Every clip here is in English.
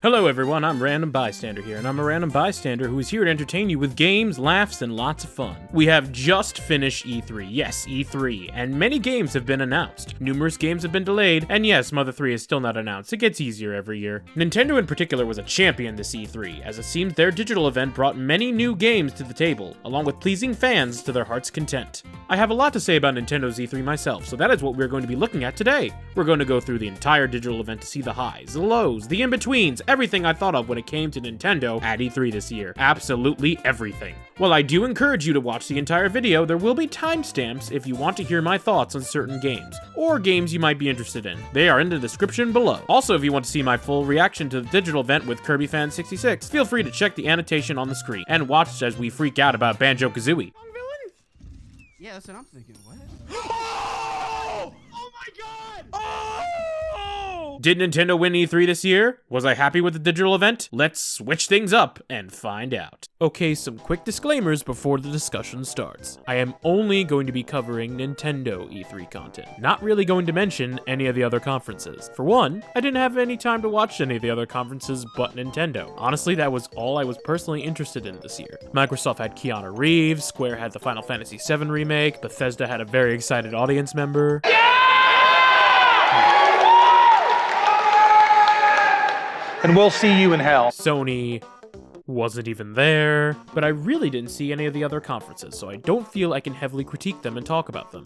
Hello everyone, I'm Random Bystander here, and I'm a random bystander who is here to entertain you with games, laughs, and lots of fun. We have just finished E3, yes, E3, and many games have been announced. Numerous games have been delayed, and yes, Mother 3 is still not announced. It gets easier every year. Nintendo in particular was a champion this E3, as it seems their digital event brought many new games to the table, along with pleasing fans to their heart's content. I have a lot to say about Nintendo's E3 myself, so that is what we're going to be looking at today. We're going to go through the entire digital event to see the highs, the lows, the in-betweens, everything I thought of when it came to Nintendo at E3 this year. Absolutely everything. While I do encourage you to watch the entire video, there will be timestamps if you want to hear my thoughts on certain games, or games you might be interested in. They are in the description below. Also, if you want to see my full reaction to the digital event with KirbyFan66, feel free to check the annotation on the screen, and watch as we freak out about Banjo Kazooie. Yeah, that's what I'm thinking. What? Oh! Oh my god! Oh! Did Nintendo win E3 this year? Was I happy with the digital event? Let's switch things up and find out. Okay, some quick disclaimers before the discussion starts. I am only going to be covering Nintendo E3 content, not really going to mention any of the other conferences. For one, I didn't have any time to watch any of the other conferences but Nintendo. Honestly, that was all I was personally interested in this year. Microsoft had Keanu Reeves, Square had the Final Fantasy VII Remake, Bethesda had a very excited audience member. And we'll see you in hell. Sony wasn't even there, but I really didn't see any of the other conferences, so I don't feel I can heavily critique them and talk about them.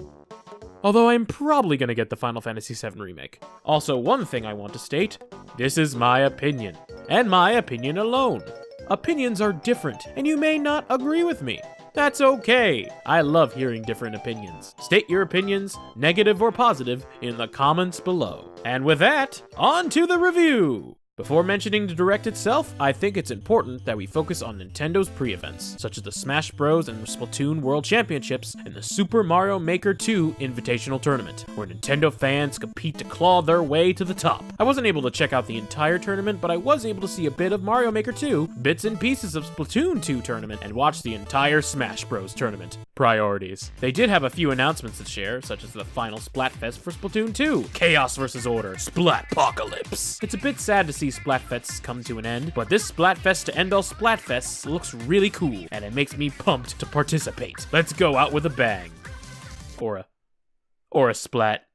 Although I'm probably gonna get the Final Fantasy VII Remake. Also, one thing I want to state, this is my opinion, and my opinion alone. Opinions are different, and you may not agree with me. That's okay. I love hearing different opinions. State your opinions, negative or positive, in the comments below. And with that, on to the review! Before mentioning the Direct itself, I think it's important that we focus on Nintendo's pre-events, such as the Smash Bros. And Splatoon World Championships and the Super Mario Maker 2 Invitational Tournament, where Nintendo fans compete to claw their way to the top. I wasn't able to check out the entire tournament, but I was able to see a bit of Mario Maker 2, bits and pieces of Splatoon 2 tournament, and watch the entire Smash Bros. Tournament. Priorities. They did have a few announcements to share, such as the final Splatfest for Splatoon 2, Chaos vs. Order, Splatpocalypse. It's a bit sad to see Splatfests come to an end, but this Splatfest to end all Splatfests looks really cool, and it makes me pumped to participate. Let's go out with a bang. Or a splat.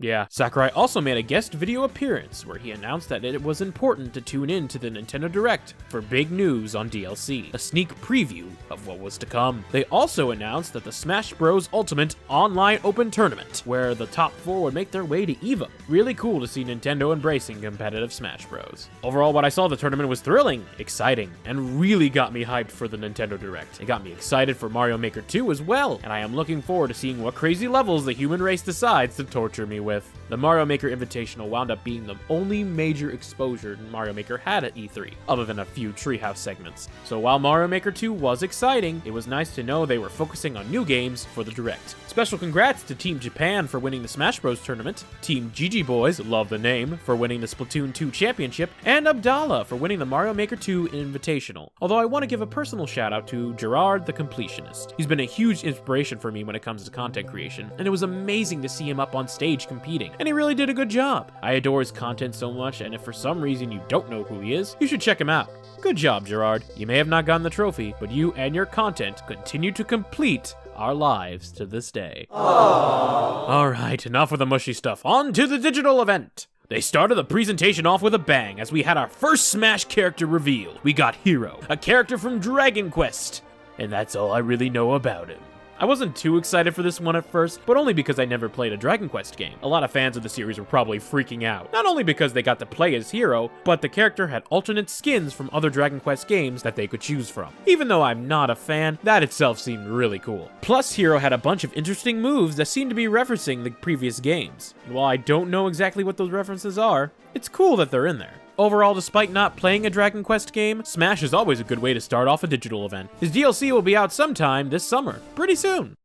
Yeah. Sakurai also made a guest video appearance where he announced that it was important to tune in to the Nintendo Direct for big news on DLC, a sneak preview of what was to come. They also announced that the Smash Bros. Ultimate Online Open Tournament, where the top 4 would make their way to EVA. Really cool to see Nintendo embracing competitive Smash Bros. Overall, what I saw of the tournament was thrilling, exciting, and really got me hyped for the Nintendo Direct. It got me excited for Mario Maker 2 as well, and I am looking forward to seeing what crazy levels the human race decides to torture me with. The Mario Maker Invitational wound up being the only major exposure Mario Maker had at E3, other than a few Treehouse segments. So while Mario Maker 2 was exciting, it was nice to know they were focusing on new games for the Direct. Special congrats to Team Japan for winning the Smash Bros. Tournament, Team Gigi Boys, love the name, for winning the Splatoon 2 Championship, and Abdallah for winning the Mario Maker 2 Invitational. Although I want to give a personal shout out to Gerard the Completionist. He's been a huge inspiration for me when it comes to content creation, and it was amazing to see him up on stage competing, and he really did a good job. I adore his content so much, and if for some reason you don't know who he is, you should check him out. Good job, Gerard. You may have not gotten the trophy, but you and your content continue to complete our lives to this day. Alright, enough with the mushy stuff. On to the digital event! They started the presentation off with a bang as we had our first Smash character revealed. We got Hero, a character from Dragon Quest, and that's all I really know about him. I wasn't too excited for this one at first, but only because I never played a Dragon Quest game. A lot of fans of the series were probably freaking out, not only because they got to play as Hero, but the character had alternate skins from other Dragon Quest games that they could choose from. Even though I'm not a fan, that itself seemed really cool. Plus, Hero had a bunch of interesting moves that seemed to be referencing the previous games. And while I don't know exactly what those references are, it's cool that they're in there. Overall, despite not playing a Dragon Quest game, Smash is always a good way to start off a digital event. His DLC will be out sometime this summer, pretty soon.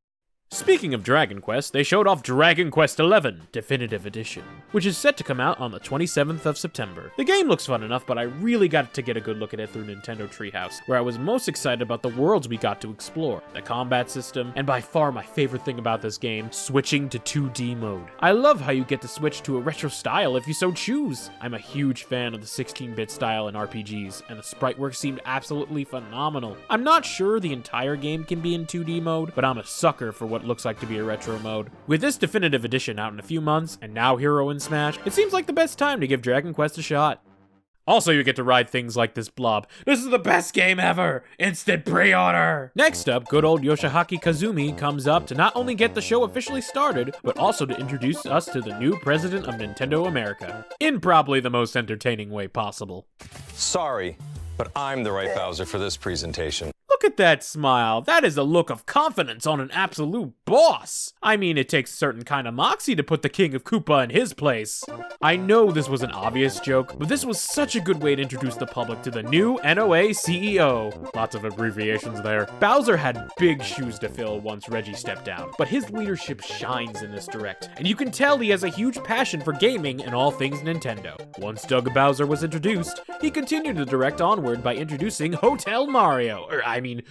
Speaking of Dragon Quest, they showed off Dragon Quest XI Definitive Edition, which is set to come out on the 27th of September. The game looks fun enough, but I really got to get a good look at it through Nintendo Treehouse, where I was most excited about the worlds we got to explore, the combat system, and by far my favorite thing about this game, switching to 2D mode. I love how you get to switch to a retro style if you so choose. I'm a huge fan of the 16-bit style in RPGs, and the sprite work seemed absolutely phenomenal. I'm not sure the entire game can be in 2D mode, but I'm a sucker for what looks like to be a retro mode. With this definitive edition out in a few months, and now Hero in Smash, it seems like the best time to give Dragon Quest a shot. Also, you get to ride things like this blob. This is the best game ever! Instant pre-order! Next up, good old Yoshihaki Kazumi comes up to not only get the show officially started, but also to introduce us to the new president of Nintendo America. In probably the most entertaining way possible. Sorry, but I'm the right Bowser for this presentation. Look at that smile. That is a look of confidence on an absolute boss. I mean, it takes a certain kind of moxie to put the King of Koopa in his place. I know this was an obvious joke, but this was such a good way to introduce the public to the new NOA CEO. Lots of abbreviations there. Bowser had big shoes to fill once Reggie stepped down, but his leadership shines in this direct, and you can tell he has a huge passion for gaming and all things Nintendo. Once Doug Bowser was introduced, he continued the direct onward by introducing Hotel Mario,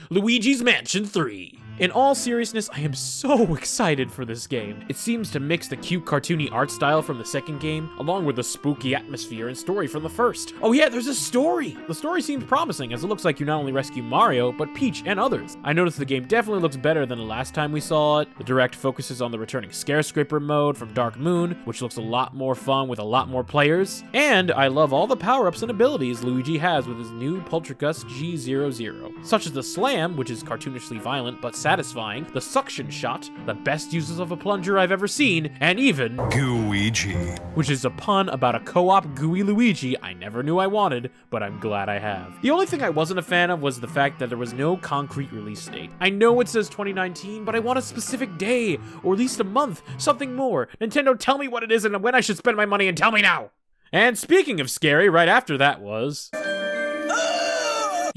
Luigi's Mansion 3. In all seriousness, I am so excited for this game. It seems to mix the cute cartoony art style from the second game, along with the spooky atmosphere and story from the first. Oh yeah, there's a story! The story seems promising, as it looks like you not only rescue Mario, but Peach and others. I noticed the game definitely looks better than the last time we saw it. The direct focuses on the returning Scarescraper mode from Dark Moon, which looks a lot more fun with a lot more players. And I love all the power-ups and abilities Luigi has with his new Poltergust G00, such as the Slam, which is cartoonishly violent but satisfying, the Suction Shot, the best uses of a plunger I've ever seen, and even Gooigi, which is a pun about a co-op gooey Luigi I never knew I wanted, but I'm glad I have. The only thing I wasn't a fan of was the fact that there was no concrete release date. I know it says 2019, but I want a specific day, or at least a month, something more. Nintendo, tell me what it is and when I should spend my money, and tell me now! And speaking of scary, right after that was...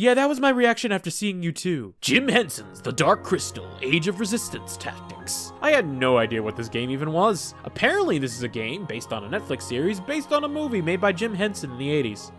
Yeah, that was my reaction after seeing you too. Jim Henson's The Dark Crystal, Age of Resistance Tactics. I had no idea what this game even was. Apparently this is a game based on a Netflix series based on a movie made by Jim Henson in the 80s.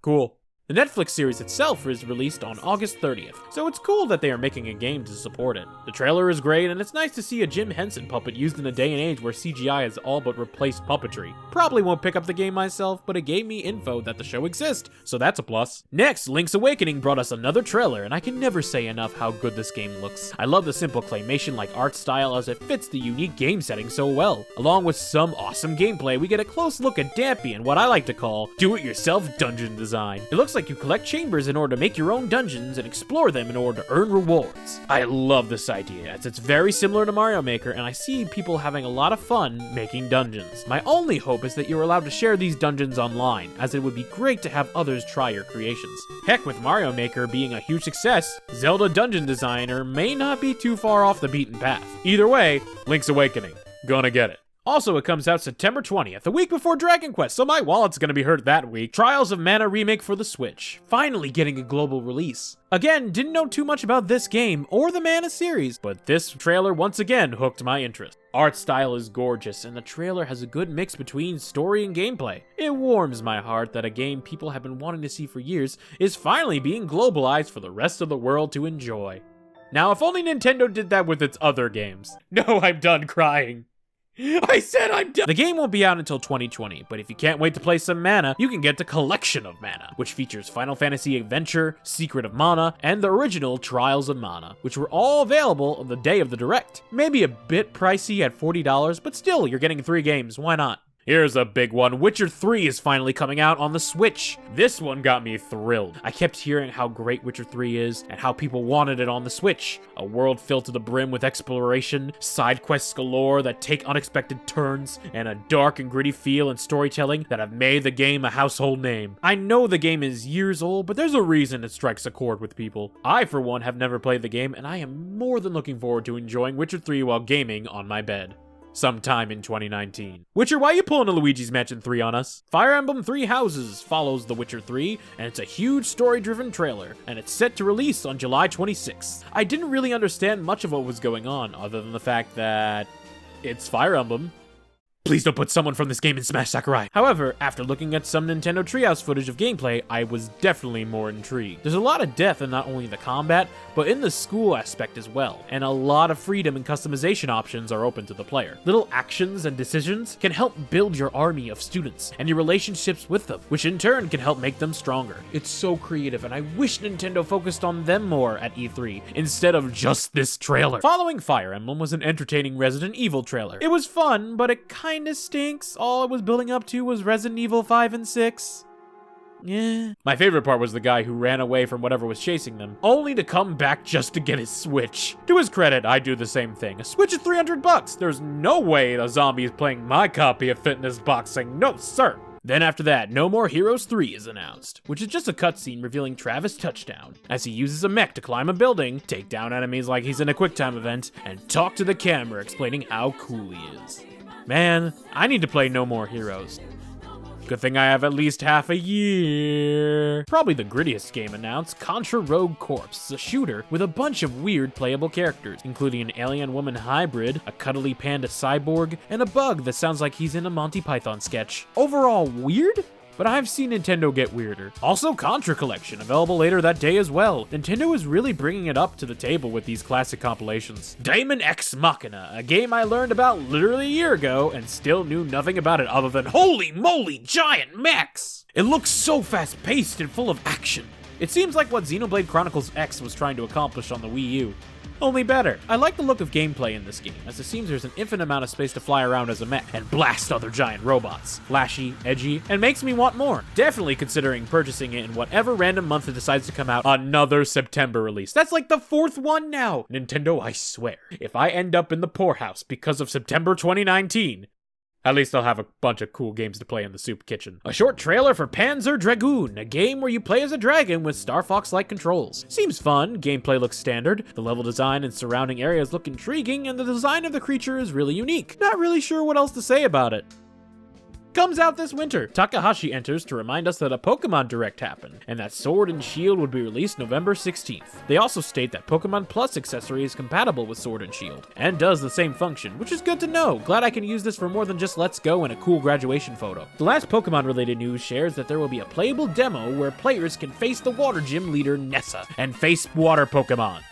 Cool. The Netflix series itself is released on August 30th, so it's cool that they are making a game to support it. The trailer is great, and it's nice to see a Jim Henson puppet used in a day and age where CGI has all but replaced puppetry. Probably won't pick up the game myself, but it gave me info that the show exists, so that's a plus. Next, Link's Awakening brought us another trailer, and I can never say enough how good this game looks. I love the simple claymation-like art style as it fits the unique game setting so well. Along with some awesome gameplay, we get a close look at Dampy and what I like to call do-it-yourself dungeon design. It looks like you collect chambers in order to make your own dungeons and explore them in order to earn rewards. I love this idea, as it's very similar to Mario Maker, and I see people having a lot of fun making dungeons. My only hope is that you're allowed to share these dungeons online, as it would be great to have others try your creations. Heck, with Mario Maker being a huge success, Zelda Dungeon Designer may not be too far off the beaten path. Either way, Link's Awakening. Gonna get it. Also, it comes out September 20th, the week before Dragon Quest, so my wallet's gonna be hurt that week. Trials of Mana Remake for the Switch, finally getting a global release. Again, didn't know too much about this game or the Mana series, but this trailer once again hooked my interest. Art style is gorgeous, and the trailer has a good mix between story and gameplay. It warms my heart that a game people have been wanting to see for years is finally being globalized for the rest of the world to enjoy. Now, if only Nintendo did that with its other games. No, I'm done crying. I said I'm done! The game won't be out until 2020, but if you can't wait to play some Mana, you can get the Collection of Mana, which features Final Fantasy Adventure, Secret of Mana, and the original Trials of Mana, which were all available on the day of the Direct. Maybe a bit pricey at $40, but still, you're getting 3 games, why not? Here's a big one. Witcher 3 is finally coming out on the Switch. This one got me thrilled. I kept hearing how great Witcher 3 is and how people wanted it on the Switch. A world filled to the brim with exploration, side quests galore that take unexpected turns, and a dark and gritty feel and storytelling that have made the game a household name. I know the game is years old, but there's a reason it strikes a chord with people. I, for one, have never played the game, and I am more than looking forward to enjoying Witcher 3 while gaming on my bed. sometime in 2019. Witcher, why are you pulling a Luigi's Mansion 3 on us? Fire Emblem Three Houses follows The Witcher 3, and it's a huge story-driven trailer, and it's set to release on July 26th. I didn't really understand much of what was going on, other than the fact that it's Fire Emblem. Please don't put someone from this game in Smash Sakurai. However, after looking at some Nintendo Treehouse footage of gameplay, I was definitely more intrigued. There's a lot of depth in not only the combat, but in the school aspect as well, and a lot of freedom and customization options are open to the player. Little actions and decisions can help build your army of students, and your relationships with them, which in turn can help make them stronger. It's so creative, and I wish Nintendo focused on them more at E3, instead of just this trailer. Following Fire Emblem was an entertaining Resident Evil trailer. It was fun, but it kinda stinks. All it was building up to was Resident Evil 5 and 6. Yeah. My favorite part was the guy who ran away from whatever was chasing them, only to come back just to get his Switch. To his credit, I do the same thing. A Switch is $300. There's no way a zombie is playing my copy of Fitness Boxing. No, sir. Then after that, No More Heroes 3 is announced, which is just a cutscene revealing Travis Touchdown, as he uses a mech to climb a building, take down enemies like he's in a QuickTime event, and talk to the camera explaining how cool he is. Man, I need to play No More Heroes. Good thing I have at least half a year. Probably the grittiest game announced, Contra Rogue Corps, is a shooter with a bunch of weird playable characters, including an alien-woman hybrid, a cuddly panda cyborg, and a bug that sounds like he's in a Monty Python sketch. Overall weird? But I've seen Nintendo get weirder. Also, Contra Collection, available later that day as well. Nintendo is really bringing it up to the table with these classic compilations. Daemon X Machina, a game I learned about literally a year ago and still knew nothing about it other than holy moly giant mechs! It looks so fast-paced and full of action. It seems like what Xenoblade Chronicles X was trying to accomplish on the Wii U. Only better. I like the look of gameplay in this game, as it seems there's an infinite amount of space to fly around as a mech and blast other giant robots. Flashy, edgy, and makes me want more. Definitely considering purchasing it in whatever random month it decides to come out. Another September release. That's like the 4th one now. Nintendo, I swear, if I end up in the poorhouse because of September 2019, at least I'll have a bunch of cool games to play in the soup kitchen. A short trailer for Panzer Dragoon, a game where you play as a dragon with Star Fox-like controls. Seems fun, gameplay looks standard, the level design and surrounding areas look intriguing, and the design of the creature is really unique. Not really sure what else to say about it. Comes out this winter. Takahashi enters to remind us that a Pokemon Direct happened, and that Sword and Shield would be released November 16th. They also state that Pokemon Plus accessory is compatible with Sword and Shield, and does the same function, which is good to know. Glad I can use this for more than just Let's Go and a cool graduation photo. The last Pokemon-related news shares that there will be a playable demo where players can face the Water Gym leader Nessa, and face water Pokemon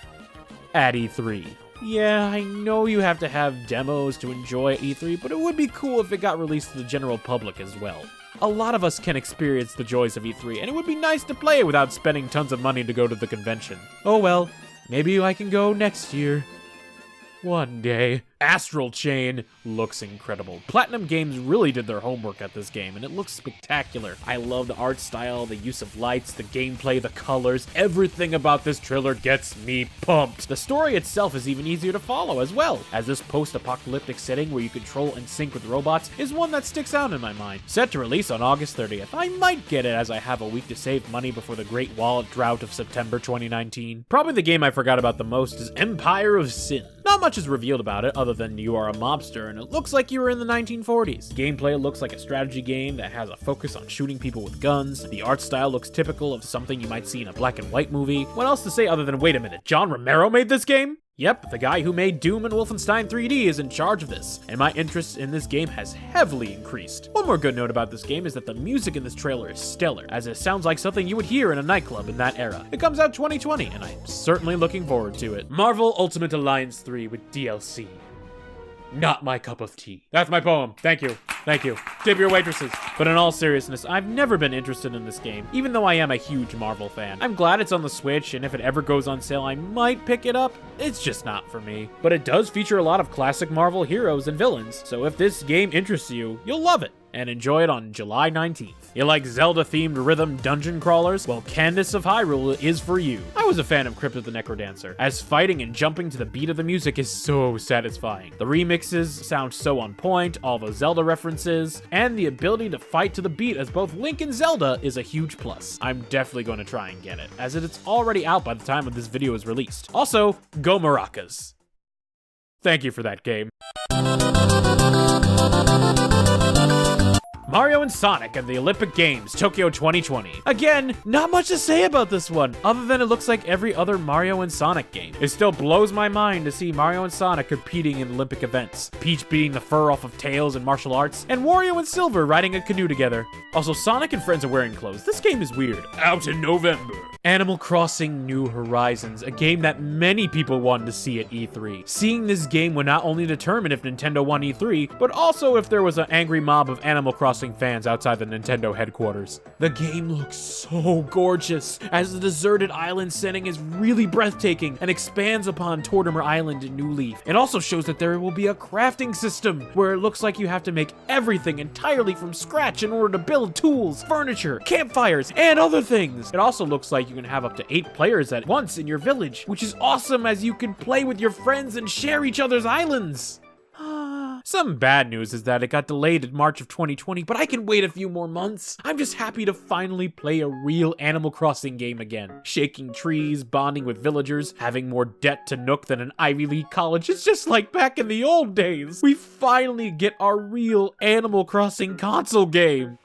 at E3. Yeah, I know you have to have demos to enjoy E3, but it would be cool if it got released to the general public as well. A lot of us can experience the joys of E3, and it would be nice to play without spending tons of money to go to the convention. Oh well, maybe I can go next year. One day. Astral Chain looks incredible. Platinum Games really did their homework at this game, and it looks spectacular. I love the art style, the use of lights, the gameplay, the colors. Everything about this trailer gets me pumped. The story itself is even easier to follow as well, as this post-apocalyptic setting where you control and sync with robots is one that sticks out in my mind. Set to release on August 30th. I might get it as I have a week to save money before the great wallet drought of September 2019. Probably the game I forgot about the most is Empire of Sin. Not much is revealed about it other than you are a mobster and it looks like you were in the 1940s. Gameplay looks like a strategy game that has a focus on shooting people with guns. The art style looks typical of something you might see in a black and white movie. What else to say other than, wait a minute, John Romero made this game? Yep, the guy who made Doom and Wolfenstein 3D is in charge of this, and my interest in this game has heavily increased. One more good note about this game is that the music in this trailer is stellar, as it sounds like something you would hear in a nightclub in that era. It comes out 2020, and I'm certainly looking forward to it. Marvel Ultimate Alliance 3 with DLC. Not my cup of tea. That's my poem. Thank you. Thank you. Tip your waitresses. But in all seriousness, I've never been interested in this game, even though I am a huge Marvel fan. I'm glad it's on the Switch, and if it ever goes on sale, I might pick it up. It's just not for me. But it does feature a lot of classic Marvel heroes and villains, so if this game interests you, you'll love it. And enjoy it on July 19th. You like Zelda-themed rhythm dungeon crawlers? Well, Candace of Hyrule is for you. I was a fan of Crypt the Necrodancer, as fighting and jumping to the beat of the music is so satisfying. The remixes sound so on point, all the Zelda references, and the ability to fight to the beat as both Link and Zelda is a huge plus. I'm definitely going to try and get it, as it's already out by the time of this video is released. Also, go Maracas. Thank you for that game. Mario and Sonic at the Olympic Games, Tokyo 2020. Again, not much to say about this one, other than it looks like every other Mario and Sonic game. It still blows my mind to see Mario and Sonic competing in Olympic events. Peach beating the fur off of Tails in martial arts, and Wario and Silver riding a canoe together. Also, Sonic and friends are wearing clothes. This game is weird. Out in November. Animal Crossing New Horizons, a game that many people wanted to see at E3. Seeing this game would not only determine if Nintendo won E3, but also if there was an angry mob of Animal Crossing fans outside the Nintendo headquarters. The game looks so gorgeous, as the deserted island setting is really breathtaking and expands upon Tortimer Island in New Leaf. It also shows that there will be a crafting system, where it looks like you have to make everything entirely from scratch in order to build tools, furniture, campfires, and other things. It also looks like you can have up to 8 players at once in your village, which is awesome as you can play with your friends and share each other's islands. Some bad news is that it got delayed in March of 2020, but I can wait a few more months. I'm just happy to finally play a real Animal Crossing game again. Shaking trees, bonding with villagers, having more debt to Nook than an Ivy League college. It's just like back in the old days. We finally get our real Animal Crossing console game.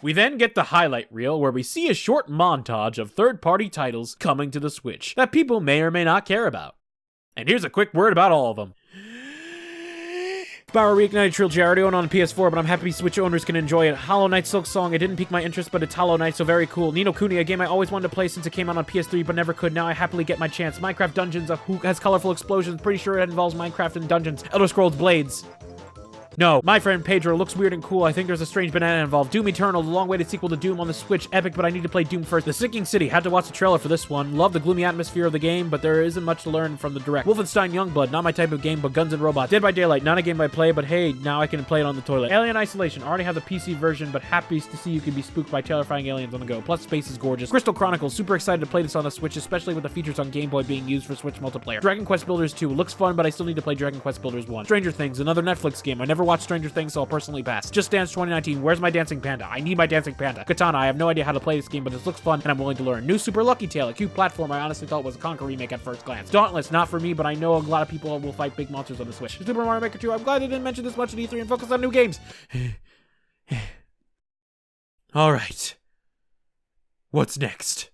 We then get the highlight reel where we see a short montage of third-party titles coming to the Switch that people may or may not care about. And here's a quick word about all of them. Power Reignited Trilogy I already own on PS4, but I'm happy Switch owners can enjoy it. Hollow Knight Silk Song, it didn't pique my interest, but it's Hollow Knight, so very cool. Ni no Kuni, a game I always wanted to play since it came out on PS3, but never could. Now I happily get my chance. Minecraft Dungeons, has colorful explosions. Pretty sure it involves Minecraft and dungeons. Elder Scrolls Blades. No, My Friend Pedro looks weird and cool. I think there's a strange banana involved. Doom Eternal, the long-awaited sequel to Doom on the Switch. Epic, but I need to play Doom first. The Sinking City, had to watch the trailer for this one. Love the gloomy atmosphere of the game, but there isn't much to learn from the direct. Wolfenstein Youngblood, not my type of game, but guns and robots. Dead by Daylight, not a game I play, but hey, now I can play it on the toilet. Alien Isolation, already have the PC version, but happy to see you can be spooked by terrifying aliens on the go. Plus, space is gorgeous. Crystal Chronicles, super excited to play this on the Switch, especially with the features on Game Boy being used for Switch multiplayer. Dragon Quest Builders 2, looks fun, but I still need to play Dragon Quest Builders 1. Stranger Things, another Netflix game. I never watched Stranger Things, so I'll personally pass. Just Dance 2019, where's my dancing panda? I need my dancing panda. Katana, I have no idea how to play this game, but it looks fun and I'm willing to learn. New Super Lucky Tale, a cute platform I honestly thought was a Contra remake at first glance. Dauntless, not for me, but I know a lot of people will fight big monsters on the Switch. Super Mario Maker 2, I'm glad they didn't mention this much at E3 and focus on new games. Alright. What's next?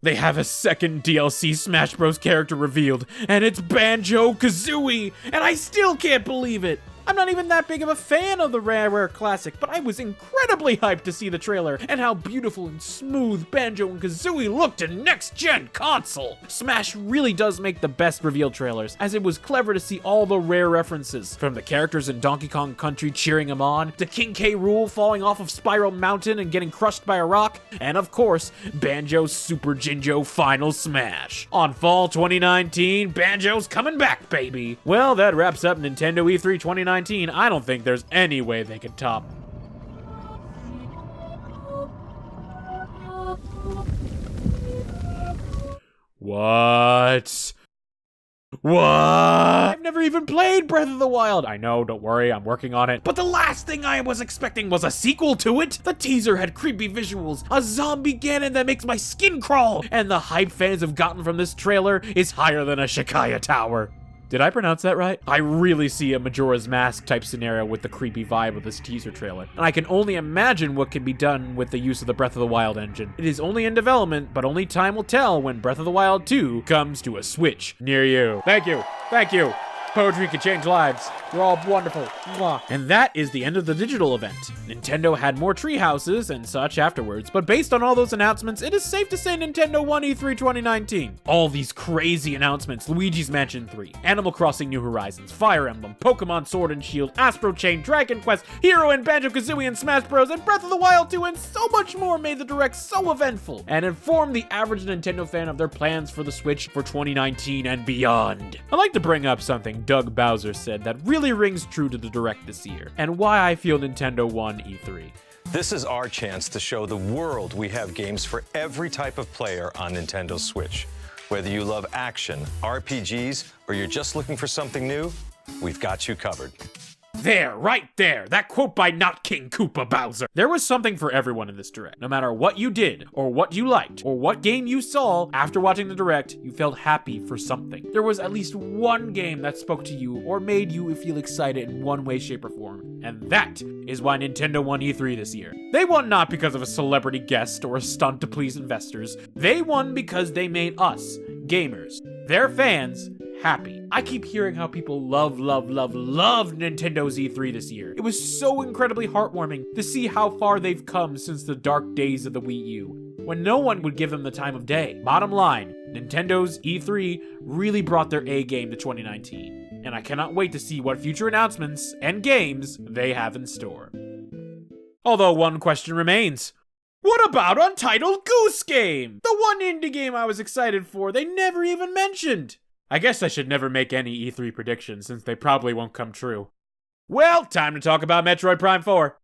They have a second DLC Smash Bros. Character revealed, and it's Banjo Kazooie, and I still can't believe it! I'm not even that big of a fan of the Rare Classic, but I was incredibly hyped to see the trailer and how beautiful and smooth Banjo and Kazooie looked in next-gen console. Smash really does make the best reveal trailers, as it was clever to see all the Rare references, from the characters in Donkey Kong Country cheering him on, to King K. Rool falling off of Spiral Mountain and getting crushed by a rock, and of course, Banjo's Super Jinjo Final Smash. On fall 2019, Banjo's coming back, baby! Well, that wraps up Nintendo E3 2019. I don't think there's any way they could top. What? I've never even played Breath of the Wild. I know, don't worry, I'm working on it. But the last thing I was expecting was a sequel to it. The teaser had creepy visuals, a zombie Ganon that makes my skin crawl, and the hype fans have gotten from this trailer is higher than a Shikaya Tower. Did I pronounce that right? I really see a Majora's Mask type scenario with the creepy vibe of this teaser trailer. And I can only imagine what can be done with the use of the Breath of the Wild engine. It is only in development, but only time will tell when Breath of the Wild 2 comes to a Switch near you. Thank you. Thank you. Poetry can change lives. You're all wonderful. Mwah. And that is the end of the digital event. Nintendo had more tree houses and such afterwards, but based on all those announcements, it is safe to say Nintendo won E3 2019. All these crazy announcements: Luigi's Mansion 3, Animal Crossing New Horizons, Fire Emblem, Pokemon Sword and Shield, Astral Chain, Dragon Quest, Hero and Banjo-Kazooie and Smash Bros, and Breath of the Wild 2, and so much more made the Direct so eventful, and informed the average Nintendo fan of their plans for the Switch for 2019 and beyond. I'd like to bring up something Doug Bowser said that really rings true to the Direct this year, and why I feel Nintendo won E3. This is our chance to show the world we have games for every type of player on Nintendo Switch. Whether you love action, RPGs, or you're just looking for something new, we've got you covered. there, right there, that quote by not King Koopa Bowser. There was something for everyone in this direct. No matter what you did, or what you liked, or what game you saw, after watching the direct, you felt happy for something. There was at least one game that spoke to you or made you feel excited in one way, shape, or form. And that is why Nintendo won E3 this year. They won not because of a celebrity guest or a stunt to please investors. They won because they made us, gamers, their fans, happy. I keep hearing how people love Nintendo's E3 this year. It was so incredibly heartwarming to see how far they've come since the dark days of the Wii U, when no one would give them the time of day. Bottom line, Nintendo's E3 really brought their A game to 2019, and I cannot wait to see what future announcements and games they have in store. Although one question remains. What about Untitled Goose Game? The one indie game I was excited for, they never even mentioned. I guess I should never make any E3 predictions since they probably won't come true. Well, time to talk about Metroid Prime 4.